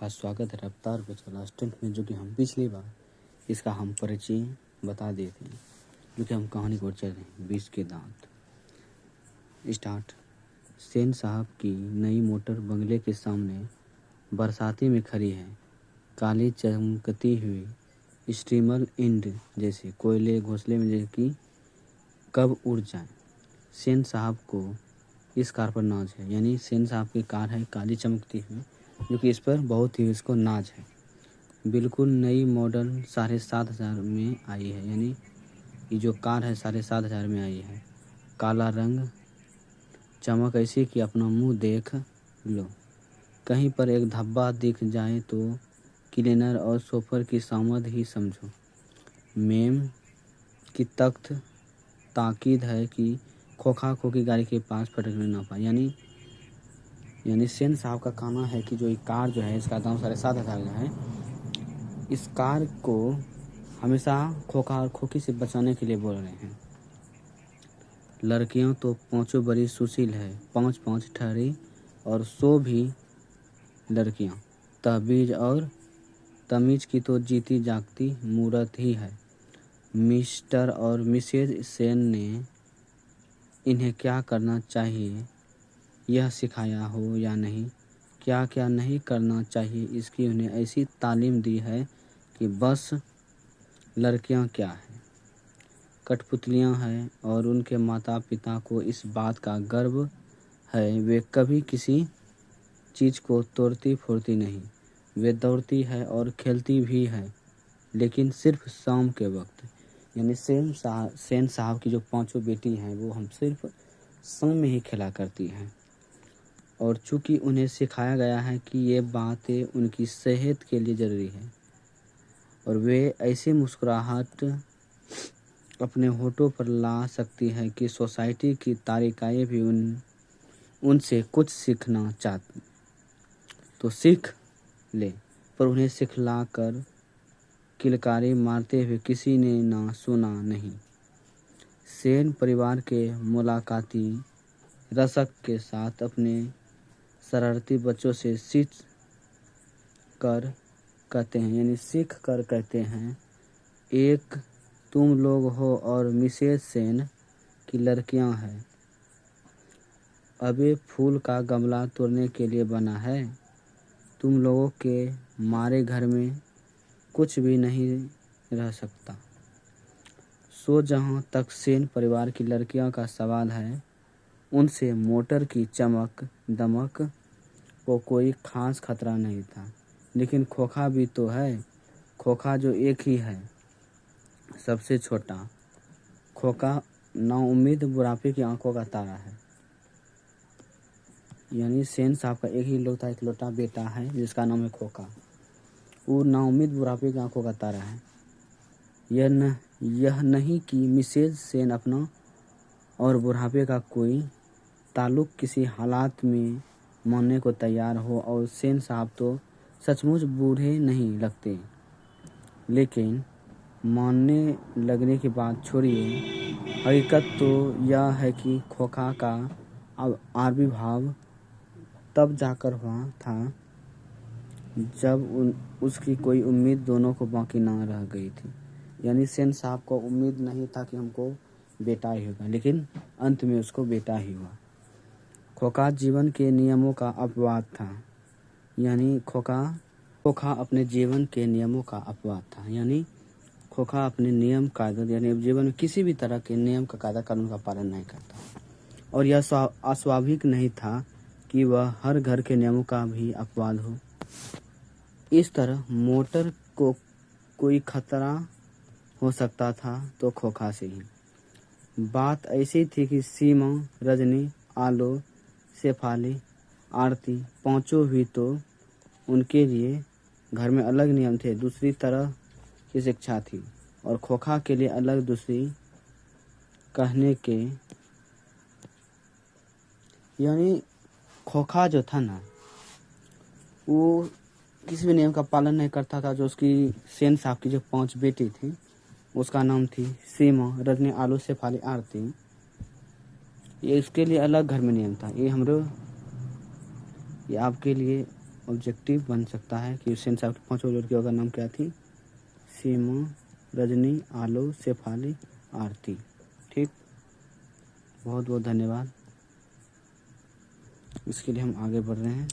आपका स्वागत है रफ्तार पे चला स्टंट में, जो कि हम पिछली बार इसका हम परिचय बता दिए थे, जो कि हम कहानी को चल रहे हैं। 20 के दांत स्टार्ट। सेन साहब की नई मोटर बंगले के सामने बरसाती में खड़ी है। काली चमकती हुई स्टीमर इंड जैसे कोयले घोंसले में, जैसे कि कब उड़ जाए। सेन साहब को इस कार पर नाज है, यानी सेन साहब की कार है काली चमकती हुई, जो कि इस पर बहुत ही इसको नाज है। बिल्कुल नई मॉडल 7,500 में आई है, यानी ये जो कार है 7,500 में आई है। काला रंग, चमक ऐसी कि अपना मुंह देख लो। कहीं पर एक धब्बा दिख जाए तो क्लीनर और सोफर की सामद ही समझो। मेम की तख्त ताकीद है कि खोखा खोखी गाड़ी के पास फटकने ना पाए। यानी सेन साहब का कहना है कि जो ये कार जो है इसका दाम 7,500 का है। इस कार को हमेशा खोखा और खोखी से बचाने के लिए बोल रहे हैं। लड़कियां तो पांचों बड़ी सुशील है, 5-5 ठहरी और 100 भी लड़कियां तहबीज और तमीज की तो जीती जागती मूरत ही है। मिस्टर और मिसेज सेन ने इन्हें क्या करना चाहिए यह सिखाया हो या नहीं, क्या क्या नहीं करना चाहिए इसकी उन्हें ऐसी तालीम दी है कि बस लड़कियां क्या हैं, कठपुतलियां हैं। और उनके माता पिता को इस बात का गर्व है, वे कभी किसी चीज़ को तोड़ती फोड़ती नहीं। वे दौड़ती है और खेलती भी है, लेकिन सिर्फ शाम के वक्त। यानी सेन साहब की जो पांचों बेटी हैं वो हम सिर्फ शाम में ही खेला करती हैं। और चूंकि उन्हें सिखाया गया है कि ये बातें उनकी सेहत के लिए ज़रूरी है, और वे ऐसी मुस्कुराहट अपने होठों पर ला सकती है कि सोसाइटी की तारिकाएं भी उनसे कुछ सीखना चाहती तो सीख ले, पर उन्हें सिखलाकर किलकारी मारते हुए किसी ने ना सुना नहीं। सेन परिवार के मुलाकाती रसक के साथ अपने शरारती बच्चों से सीख कर कहते हैं, यानी सीख कर कहते हैं, एक तुम लोग हो और मिसेस सेन की लड़कियां हैं। अबे फूल का गमला तोड़ने के लिए बना है। तुम लोगों के मारे घर में कुछ भी नहीं रह सकता। सो जहाँ तक सेन परिवार की लड़कियों का सवाल है, उनसे मोटर की चमक दमक को कोई खास खतरा नहीं था। लेकिन खोखा भी तो है। खोखा जो एक ही है, सबसे छोटा। खोखा नाउम्मीद बुढ़ापे की आंखों का तारा है। यानी सेन साहब का एक ही इकलौता बेटा है जिसका नाम है खोखा। वो नाउम्मीद बुढ़ापे की आंखों का तारा है। यह नहीं कि मिसेज सेन अपना और बुढ़ापे का कोई ताल्लुक किसी हालात में मानने को तैयार हो, और सेन साहब तो सचमुच बूढ़े नहीं लगते। लेकिन मानने लगने की बात छोड़िए, हकीकत तो यह है कि खोखा का आविर्भाव तब जाकर हुआ था जब उसकी कोई उम्मीद दोनों को बाकी ना रह गई थी। यानी सेन साहब को उम्मीद नहीं था कि हमको बेटा ही होगा, लेकिन अंत में उसको बेटा ही हुआ। खोखा जीवन के नियमों का अपवाद था। यानी खोखा अपने जीवन के नियमों का अपवाद था। यानी खोखा अपने नियम कायदे, यानी जीवन में किसी भी तरह के नियम का कायदा कानून का पालन नहीं करता, और यह अस्वाभाविक नहीं था कि वह हर घर के नियमों का भी अपवाद हो। इस तरह मोटर को कोई खतरा हो सकता था तो खोखा से ही। बात ऐसी थी कि सीमा, रजनी, आलो, शेफाली, आरती पांचों भी तो उनके लिए घर में अलग नियम थे, दूसरी तरह की शिक्षा थी, और खोखा के लिए अलग दूसरी कहने के। यानी खोखा जो था ना, वो किसी भी नियम का पालन नहीं करता था। जो उसकी सेन साहब की जो 5 बेटी थी, उसका नाम थी सीमा, रजनी, आलू, शेफाली, आरती। ये इसके लिए अलग घर में नियम था। ये आपके लिए ऑब्जेक्टिव बन सकता है कि सेन साहब की 5 लड़कियों का नाम क्या थी? सीमा, रजनी, आलो, शेफाली, आरती। ठीक, बहुत बहुत धन्यवाद। इसके लिए हम आगे बढ़ रहे हैं।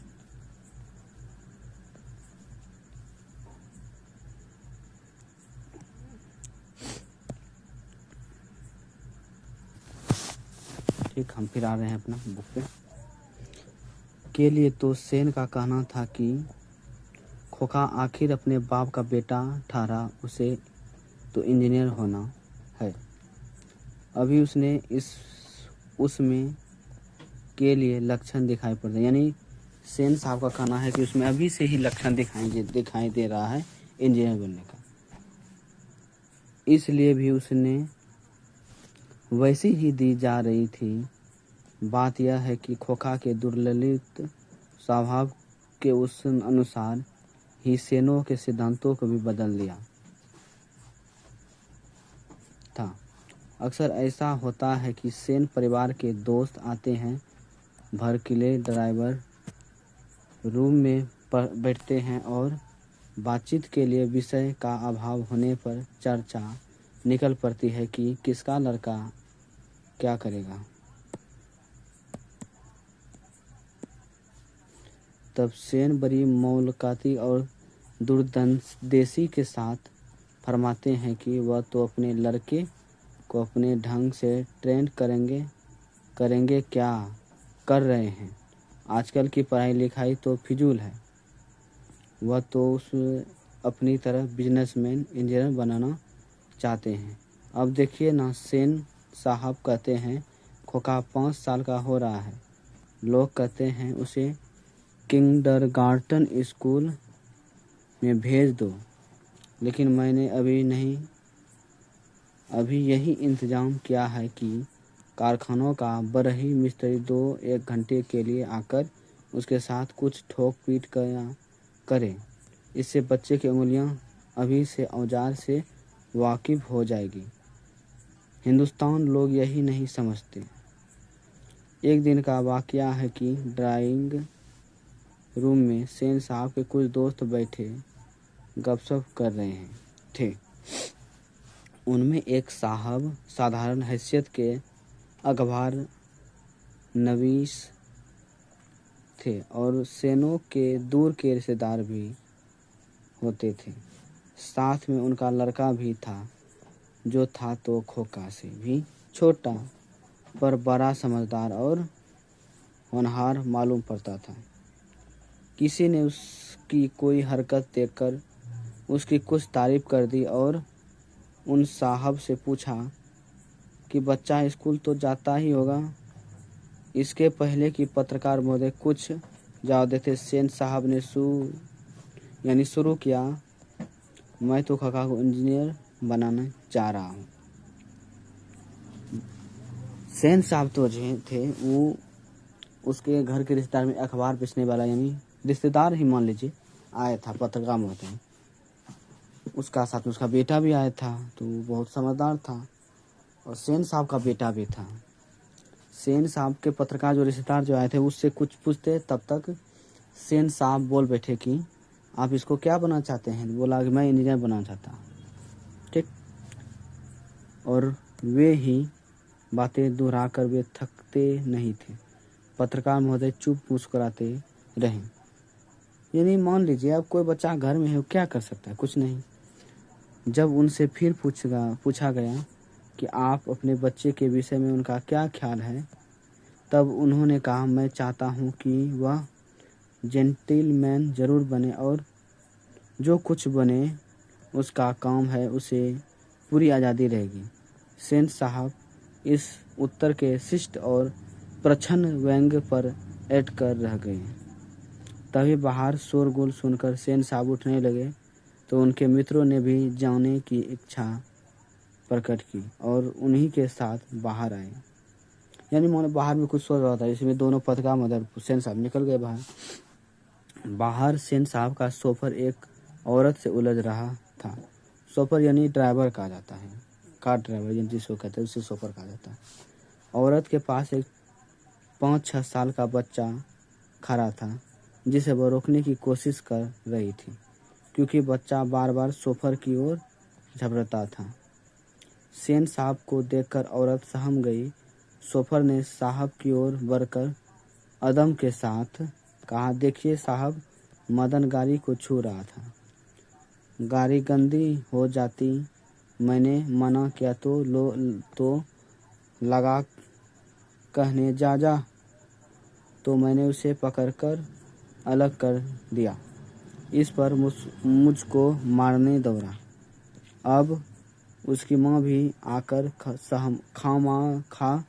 ठीक, हम फिर आ रहे हैं अपना बुक पे। के लिए तो सेन का कहना था कि खोखा आखिर अपने बाप का बेटा ठहरा, उसे तो इंजीनियर होना है। अभी उसने उसमें के लिए लक्षण दिखाई पड़ते, यानी सेन साहब का कहना है कि उसमें अभी से ही लक्षण दिखाई दे रहा है इंजीनियर बनने का। इसलिए भी उसने वैसी ही दी जा रही थी। बात यह है कि खोखा के दुर्ललित स्वभाव के उस अनुसार ही सेनों के सिद्धांतों को भी बदल दिया था। अक्सर ऐसा होता है कि सेन परिवार के दोस्त आते हैं, भड़कीले ड्राइवर रूम में बैठते हैं और बातचीत के लिए विषय का अभाव होने पर चर्चा निकल पड़ती है कि किसका लड़का क्या करेगा। तब सेन बड़ी मौलकाती और दूरदर्शी के साथ फरमाते हैं कि वह तो अपने लड़के को अपने ढंग से ट्रेंड करेंगे क्या कर रहे हैं। आजकल की पढ़ाई लिखाई तो फिजूल है। वह तो उस अपनी तरफ बिजनेसमैन इंजीनियर बनाना चाहते हैं। अब देखिए ना, सेन साहब कहते हैं खोखा 5 साल का हो रहा है, लोग कहते हैं उसे किंडरगार्टन स्कूल में भेज दो, लेकिन मैंने अभी यही इंतजाम किया है कि कारखानों का बरही मिस्त्री 2-1 घंटे के लिए आकर उसके साथ कुछ ठोक पीट करे। इससे बच्चे की उंगलियां अभी से औजार से वाकिफ हो जाएगी। हिंदुस्तान लोग यही नहीं समझते। एक दिन का वाकया है कि ड्राइंग रूम में सेन साहब के कुछ दोस्त बैठे गपशप कर रहे थे। उनमें एक साहब साधारण हैसियत के अखबार नवीस थे और सेनों के दूर के रिश्तेदार भी होते थे। साथ में उनका लड़का भी था, जो था तो खोखा से भी छोटा पर बड़ा समझदार और होनहार मालूम पड़ता था। किसी ने उसकी कोई हरकत देखकर उसकी कुछ तारीफ कर दी और उन साहब से पूछा कि बच्चा स्कूल तो जाता ही होगा। इसके पहले कि पत्रकार महोदय कुछ जवाब देते, सेन साहब ने शुरू किया, मैं तो खोखा को इंजीनियर बनाना चाह रहा हूँ। सेन साहब तो थे वो उसके घर के रिश्तेदार में अखबार बेचने वाला, यानी रिश्तेदार ही मान लीजिए, आया था पत्रकार महोदय। उसका साथ में उसका बेटा भी आया था, तो वो बहुत समझदार था और सेन साहब का बेटा भी था। सेन साहब के पत्रकार जो रिश्तेदार जो आए थे उससे कुछ पूछते, तब तक सेन साहब बोल बैठे कि आप इसको क्या बनाना चाहते हैं? बोला कि मैं इंजीनियर बनाना चाहता हूँ। ठीक, और वे ही बातें दोहराकर वे थकते नहीं थे। पत्रकार महोदय चुप मुस्कुराते रहे। यानी मान लीजिए अब कोई बच्चा घर में है, क्या कर सकता है? कुछ नहीं। जब उनसे फिर पूछा गया कि आप अपने बच्चे के विषय में उनका क्या ख्याल है, तब उन्होंने कहा, मैं चाहता हूँ कि वह जेंटिलमैन जरूर बने और जो कुछ बने उसका काम है, उसे पूरी आज़ादी रहेगी। सेन साहब इस उत्तर के शिष्ट और प्रच्छन्न व्यंग्य पर ऐड कर रह गए। तभी बाहर शोरगुल सुनकर सेन साहब उठने लगे तो उनके मित्रों ने भी जाने की इच्छा प्रकट की और उन्हीं के साथ बाहर आए। यानी बाहर में कुछ सोच रहा था, इसमें दोनों पत्रकार मदर सेन साहब निकल गए बाहर। बाहर सेन साहब का सोफर एक औरत से उलझ रहा था। सोफर यानी ड्राइवर कहा जाता है, कार ड्राइवर जिसको कहते हैं उसे सोफर कहा जाता है। औरत के पास एक 5-6 साल का बच्चा खड़ा था जिसे वह रोकने की कोशिश कर रही थी, क्योंकि बच्चा बार बार सोफर की ओर झपटता था। सेन साहब को देखकर औरत सहम गई। सोफर ने साहब की ओर बढ़कर अदम के साथ कहा, देखिए साहब, मदन गाड़ी को छू रहा था। गाड़ी गंदी हो जाती, मैंने मना किया तो लगा कहने जा तो मैंने उसे पकड़कर अलग कर दिया। इस पर मुझको मारने दौड़ा। अब उसकी माँ भी आकर खामखा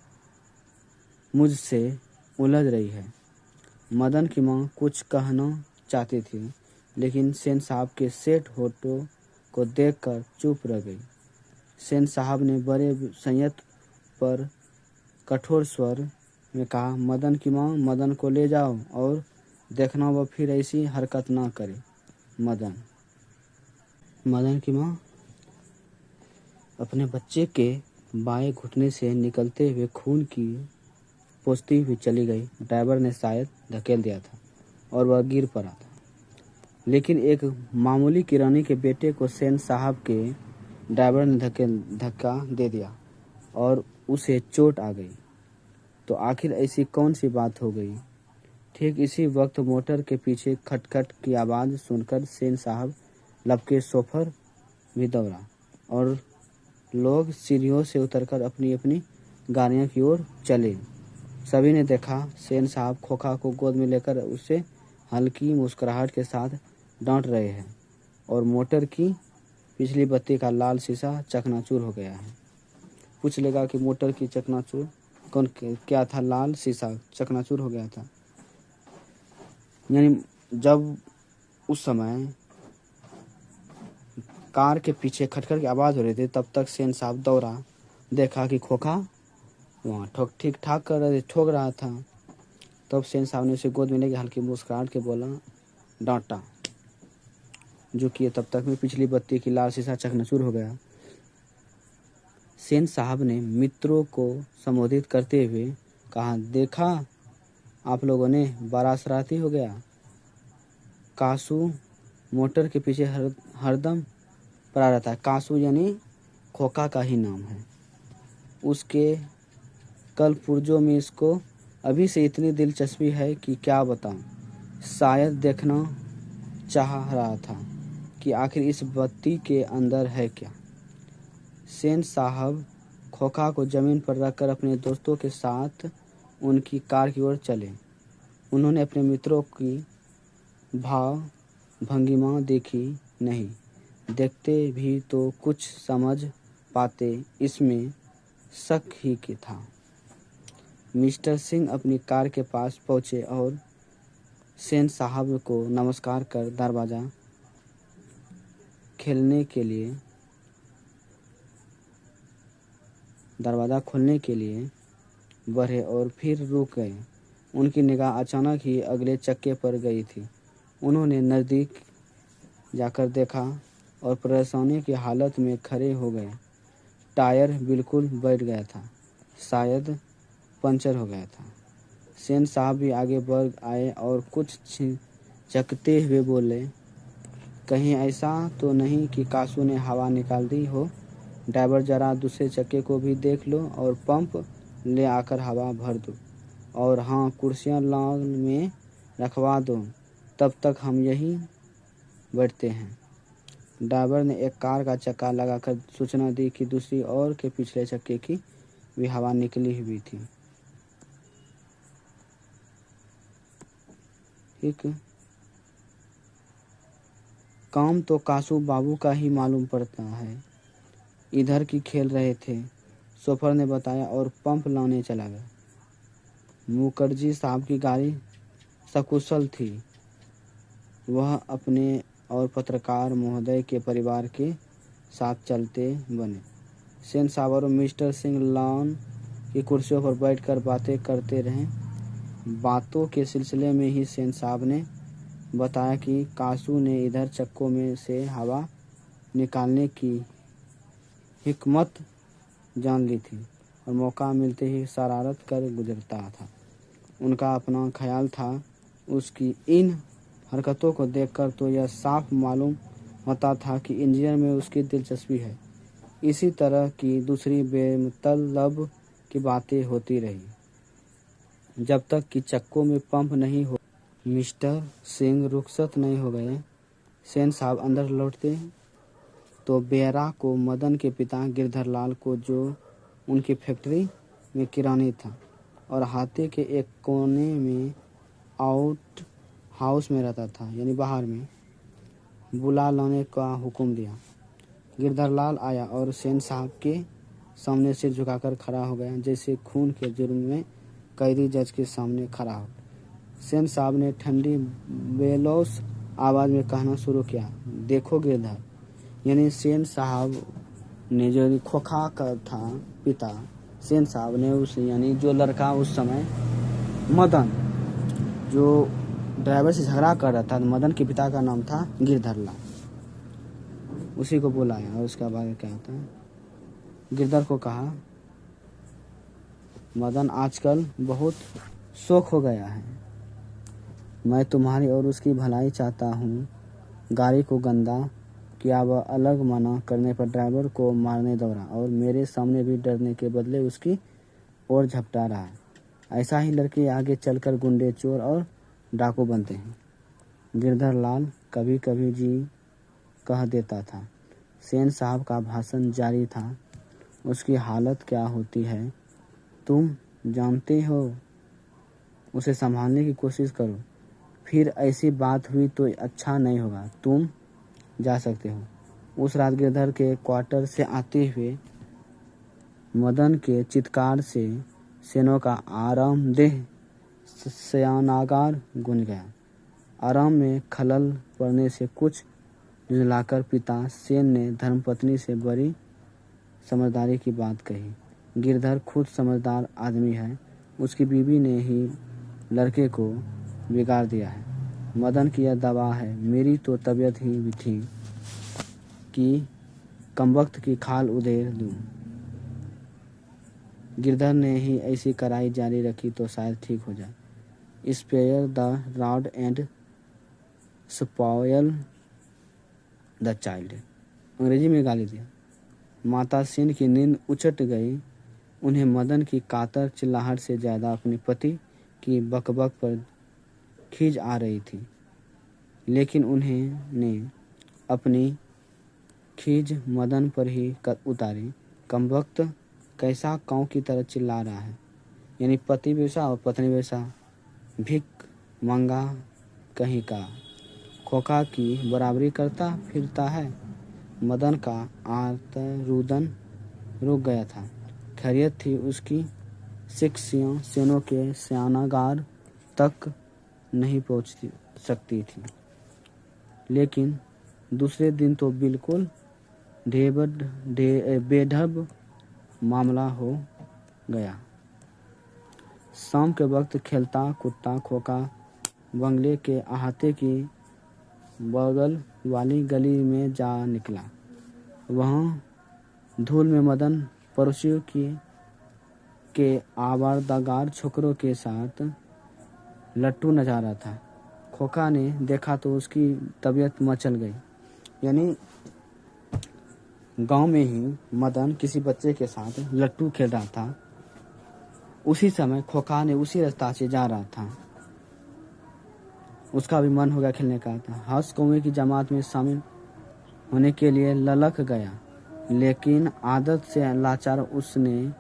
मुझसे उलझ रही है। मदन की माँ कुछ कहना चाहती थी, लेकिन सेन साहब के सेठ होठों को देखकर चुप रह गई। सेन साहब ने बड़े संयत पर कठोर स्वर में कहा, मदन की माँ, मदन को ले जाओ और देखना वह फिर ऐसी हरकत ना करे। मदन की माँ अपने बच्चे के बाएं घुटने से निकलते हुए खून की पोंछती हुई चली गई। ड्राइवर ने शायद धकेल दिया था और वह गिर पड़ा था, लेकिन एक मामूली किरानी के बेटे को सेन साहब के ड्राइवर ने धक्का दे दिया और उसे चोट आ गई। तो आखिर ऐसी कौन सी बात हो गई? ठीक इसी वक्त मोटर के पीछे खटखट की आवाज़ सुनकर सेन साहब लपके सोफर भी दौड़ा और लोग सीढ़ियों से उतरकर अपनी अपनी गाड़ियों की ओर चले। सभी ने देखा सेन साहब खोखा को गोद में लेकर उसे हल्की मुस्कुराहट के साथ डांट रहे हैं और मोटर की पिछली बत्ती का लाल शीशा चकनाचूर हो गया है। पूछ लेगा कि मोटर की चकनाचूर क्या था? लाल शीशा चकनाचूर हो गया था। यानी जब उस समय कार के पीछे खटखट की आवाज़ हो रही थी, तब तक सेन साहब दौड़ा, देखा कि खोखा वहाँ ठीक ठाक कर रहे ठोक रहा था। तब सेन साहब ने उसे गोद में लेके हल्की मुस्कुराहट के बोला, डांटा, जो कि तब तक में पिछली बत्ती की लाल शीशा चकनाचूर हो गया। सेन साहब ने मित्रों को संबोधित करते हुए कहा, देखा आप लोगों ने, बड़ा शरारती हो गया। कासू मोटर के पीछे हरदम पड़ा रहता है। कासू यानी खोखा का ही नाम है। उसके कल पुर्जों में इसको अभी से इतनी दिलचस्पी है कि क्या बताऊं। शायद देखना चाह रहा था कि आखिर इस बत्ती के अंदर है क्या। सेन साहब खोखा को जमीन पर रखकर अपने दोस्तों के साथ उनकी कार की ओर चले। उन्होंने अपने मित्रों की भाव भंगिमा देखी नहीं, देखते भी तो कुछ समझ पाते, इसमें शक ही कि था। मिस्टर सिंह अपनी कार के पास पहुंचे और सेन साहब को नमस्कार कर दरवाज़ा खोलने के लिए बढ़े और फिर रुक गए। उनकी निगाह अचानक ही अगले चक्के पर गई थी। उन्होंने नज़दीक जाकर देखा और परेशानी की हालत में खड़े हो गए। टायर बिल्कुल बैठ गया था, शायद पंचर हो गया था। सेन साहब भी आगे बढ़ आए और कुछ झिझकते हुए बोले, कहीं ऐसा तो नहीं कि कासू ने हवा निकाल दी हो? ड्राइवर, जरा दूसरे चक्के को भी देख लो और पंप ले आकर हवा भर दो। और हाँ, कुर्सियाँ लॉन में रखवा दो, तब तक हम यहीं बैठते हैं। ड्राइवर ने एक कार का चक्का लगाकर सूचना दी कि दूसरी ओर के पिछले चक्के की भी हवा निकली हुई थी। ठीक, काम तो कासू बाबू का ही मालूम पड़ता है, इधर की खेल रहे थे, सोफर ने बताया और पंप लाने चला गया। मुखर्जी साहब की गाड़ी सकुशल थी। वह अपने और पत्रकार महोदय के परिवार के साथ चलते बने। सेन साहब और मिस्टर सिंह लॉन की कुर्सियों पर बैठकर बातें करते रहे। बातों के सिलसिले में ही सेन साहब ने बताया कि कासू ने इधर चक्कों में से हवा निकालने की हिकमत जान ली थी और मौका मिलते ही शरारत कर गुजरता था। उनका अपना ख्याल था, उसकी इन हरकतों को देखकर तो यह साफ मालूम होता था कि इंजीनियर में उसकी दिलचस्पी है। इसी तरह की दूसरी बेमतलब की बातें होती रही जब तक कि चक्कों में पंप नहीं हो। मिस्टर सिंह रुखसत नहीं हो गए। सेन साहब अंदर लौटते तो बेरा को मदन के पिता गिरधर लाल को, जो उनकी फैक्ट्री में किरानी था और हाथे के एक कोने में आउट हाउस में रहता था, यानी बाहर में, बुला लाने का हुक्म दिया। गिरधर लाल आया और सेन साहब के सामने सिर झुकाकर खड़ा हो गया, जैसे खून के जुर्म में कैदी जज के सामने खड़ा हो। सेन साहब ने ठंडी बेलौस आवाज में कहना शुरू किया, देखो गिरधर, यानी सेन साहब ने, जो खोखा का था पिता, सेन साहब ने उस, यानी जो लड़का उस समय मदन, जो ड्राइवर से झगड़ा कर रहा था, मदन के पिता का नाम था गिरधर लाल, उसी को बुलाया और उसका बाद क्या होता है, गिरधर को कहा, मदन आजकल बहुत शौक हो गया है। मैं तुम्हारी और उसकी भलाई चाहता हूँ। गाड़ी को गंदा किया, वह अलग मना करने पर ड्राइवर को मारने दौड़ा और मेरे सामने भी डरने के बदले उसकी ओर झपटा रहा है। ऐसा ही लड़के आगे चलकर गुंडे, चोर और डाकू बनते हैं। गिरधर लाल कभी कभी जी कह देता था। सेन साहब का भाषण जारी था। उसकी हालत क्या होती है तुम जानते हो, उसे संभालने की कोशिश करो। फिर ऐसी बात हुई तो अच्छा नहीं होगा। तुम जा सकते हो। उस रात गिरधर के क्वार्टर से आते हुए मदन के चित्कार से सेनों का आरामदेह शयनागार गूंज गया। आराम में खलल पड़ने से कुछ झुंझलाकर पिता सेन ने धर्मपत्नी से बड़ी समझदारी की बात कही। गिरधर खुद समझदार आदमी है, उसकी बीवी ने ही लड़के को बिगाड़ दिया है। मदन की यह दवा है, मेरी तो तबीयत ही भी थी कि कमबख्त की खाल उधेड़ दूं। गिरधर ने ही ऐसी कराई जारी रखी तो शायद ठीक हो जाए। Spare the rod and spoil the child, अंग्रेजी में गाली दिया। माता सेन की नींद उचट गई। उन्हें मदन की कातर चिल्लाहट से ज्यादा अपने पति की बकबक पर खींच आ रही थी, लेकिन उन्होंने अपनी खींच मदन पर ही उतारी। कमबख्त कैसा काऊ की तरह चिल्ला रहा है, यानी पति वैसा और पत्नी वैसा, भिख मंगा कहीं का, खोखा की बराबरी करता फिरता है। मदन का आर्तरुदन रुक गया था। खैरियत थी उसकी शिक्षियाँ सेनों के शयनागार तक नहीं पहुँच सकती थी, लेकिन दूसरे दिन तो बिल्कुल बेढब मामला हो गया। शाम के वक्त खेलता कुत्ता खोखा बंगले के अहाते की बगल वाली गली में जा निकला। वहाँ धूल में मदन पड़ोसियों के आवारदागार छोकरों के साथ लट्टू नचा रहा था। खोखा ने देखा तो उसकी तबीयत मचल गई। यानी गांव में ही मदन किसी बच्चे के साथ लट्टू खेल रहा था। उसी समय खोखा ने उसी रास्ता से जा रहा था। उसका भी मन हो गया खेलने का। हंस कौवे की जमात में शामिल होने के लिए ललक गया, लेकिन आदत से लाचार उसने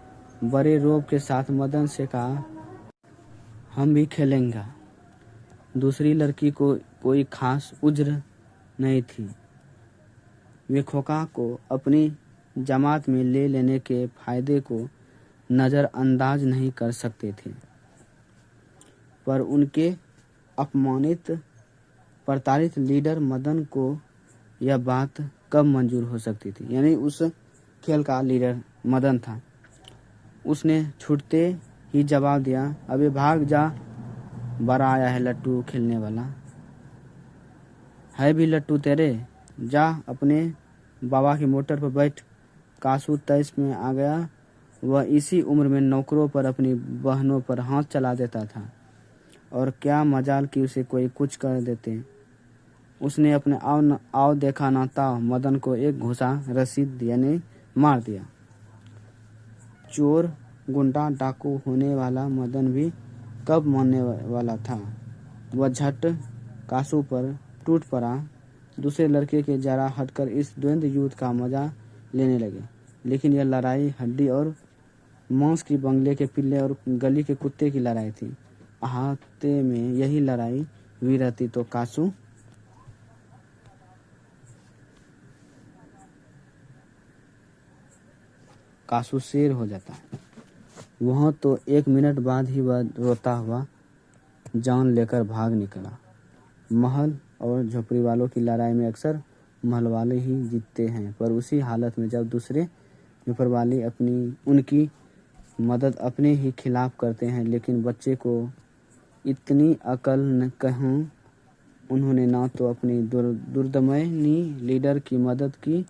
बड़े रोब के साथ मदन से कहा, हम भी खेलेंगे। दूसरी लड़की को कोई खास उज्र नहीं थी। वे खोखा को अपनी जमात में ले लेने के फायदे को नज़रअंदाज नहीं कर सकते थे, पर उनके अपमानित प्रताड़ित लीडर मदन को यह बात कब मंजूर हो सकती थी। यानी उस खेल का लीडर मदन था। उसने छूटते ही जवाब दिया, अबे भाग जा, बड़ा आया है लट्टू खेलने वाला। है भी लट्टू तेरे, जा अपने बाबा की मोटर पर बैठ। कासू 23 में आ गया। वह इसी उम्र में नौकरों पर, अपनी बहनों पर हाथ चला देता था, और क्या मजाल कि उसे कोई कुछ कर देते। उसने अपने आव देखा ना था मदन को एक घुसा रसीद यानी मार दिया। चोर गुंडा डाकू होने वाला मदन भी कब मरने वाला था। वह झट कासू पर टूट पड़ा। दूसरे लड़के के जरा हटकर इस द्वंद्व युद्ध का मजा लेने लगे। लेकिन यह लड़ाई हड्डी और मांस की बंगले के पिल्ले और गली के कुत्ते की लड़ाई थी। अहाते में यही लड़ाई हुई रहती तो कासू शेर हो जाता। वहाँ तो 1 मिनट बाद ही वह रोता हुआ जान लेकर भाग निकला। महल और झोपड़ी वालों की लड़ाई में अक्सर महल वाले ही जीतते हैं, पर उसी हालत में जब दूसरे झोपड़ वाले उनकी मदद अपने ही खिलाफ करते हैं। लेकिन बच्चे को इतनी अकल न कहूँ, उन्होंने ना तो अपनी दुर्दमयनी लीडर की मदद की,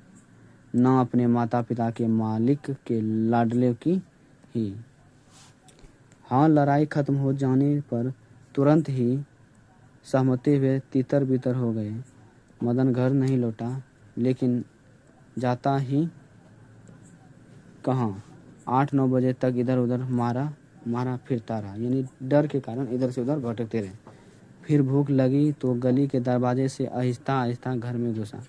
ना अपने माता पिता के मालिक के लाडले की ही। हाँ, लड़ाई खत्म हो जाने पर तुरंत ही सहमते हुए तितर बितर हो गए। मदन घर नहीं लौटा, लेकिन जाता ही कहाँ 8-9 बजे तक इधर उधर मारा फिरता रहा, यानी डर के कारण इधर से उधर भटकते रहे। फिर भूख लगी तो गली के दरवाजे से आहिस्ता आहिस्ता घर में घुसा।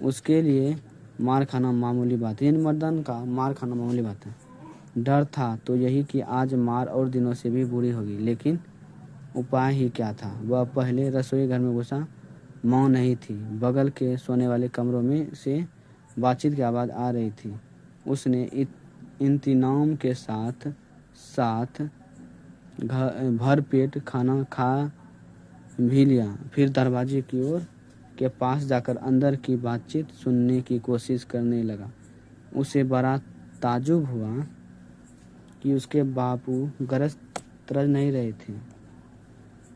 उसके लिए मार खाना मामूली बात है, यानी मदन का मार खाना मामूली बात है। डर था तो यही कि आज मार और दिनों से भी बुरी होगी, लेकिन उपाय ही क्या था। वह पहले रसोई घर में घुसा। माँ नहीं थी। बगल के सोने वाले कमरों में से बातचीत की आवाज़ आ रही थी। उसने इंतजाम के साथ भर पेट खाना खा भी लिया। फिर दरवाजे की ओर के पास जाकर अंदर की बातचीत सुनने की कोशिश करने लगा। उसे बड़ा ताज्जुब हुआ कि उसके बापू गरज तरज नहीं रहे थे।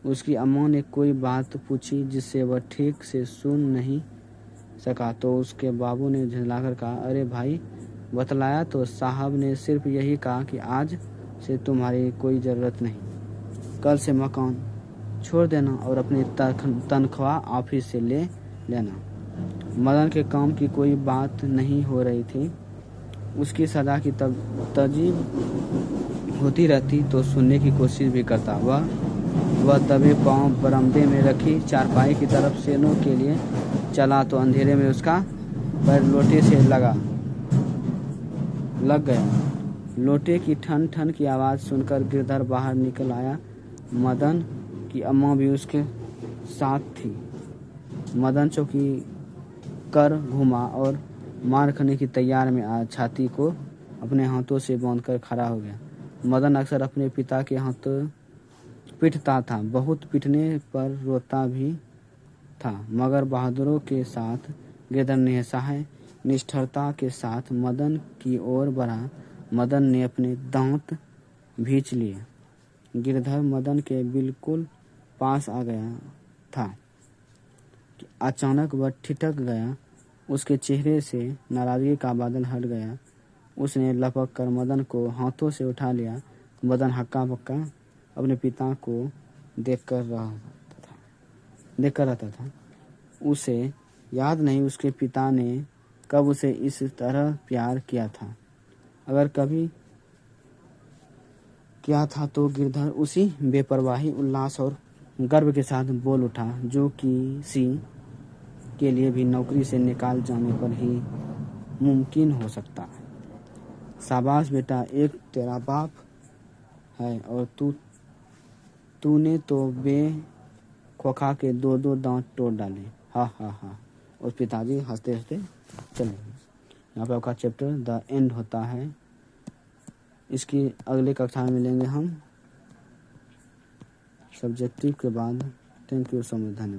उसकी अम्मा ने कोई बात पूछी जिससे वह ठीक से सुन नहीं सका तो उसके बाबू ने झुलाकर कहा, अरे भाई, बतलाया तो साहब ने सिर्फ यही कहा कि आज से तुम्हारी कोई ज़रूरत नहीं। कल से मकान छोड़ देना और अपनी तनख्वाह ऑफिस से ले लेना। मदन के काम की कोई बात नहीं हो रही थी। उसकी सदा की तजीब होती रहती तो सुनने की कोशिश भी करता। वह दबे पांव बरामदे में रखी चारपाई की तरफ सेनों के लिए चला तो अंधेरे में उसका पैर लोटे से लग गया। लोटे की ठन ठन की आवाज़ सुनकर गिरधर बाहर निकल आया। मदन की अम्मा भी उसके साथ थी। मदन चौकी कर घुमा और मार खाने की तैयार में आ छाती को अपने हाथों से बांधकर खड़ा हो गया। मदन अक्सर अपने पिता के हाथों पीटता था, बहुत पीटने पर रोता भी था, मगर बहादुरों के साथ गिरधर निस्सहाय निष्ठुरता के साथ मदन की ओर बढ़ा। मदन ने अपने दांत भींच लिए। गिरधर मदन के बिल्कुल पास आ गया था कि अचानक वह ठिठक गया। उसके चेहरे से नाराजगी का बादल हट गया। उसने लपक कर मदन को हाथों से उठा लिया। मदन हक्का बक्का अपने पिता को देखकर रहता था। उसे याद नहीं उसके पिता ने कब उसे इस तरह प्यार किया था। अगर कभी किया था तो गिरधर उसी बेपरवाही, उल्लास और गर्व के साथ बोल उठा जो किसी के लिए भी नौकरी से निकाल जाने पर ही मुमकिन हो सकता है। शाबाश बेटा, एक तेरा बाप है और तूने तो खोखा के 2 दांत तोड़ डाले। हा हा हा। और पिताजी हंसते हंसते चले गए। यहाँ पे आपका चैप्टर द एंड होता है। इसकी अगले कक्षा में मिलेंगे हम सब्जेक्टिव के बाद। Thank you so much. धन्यवाद।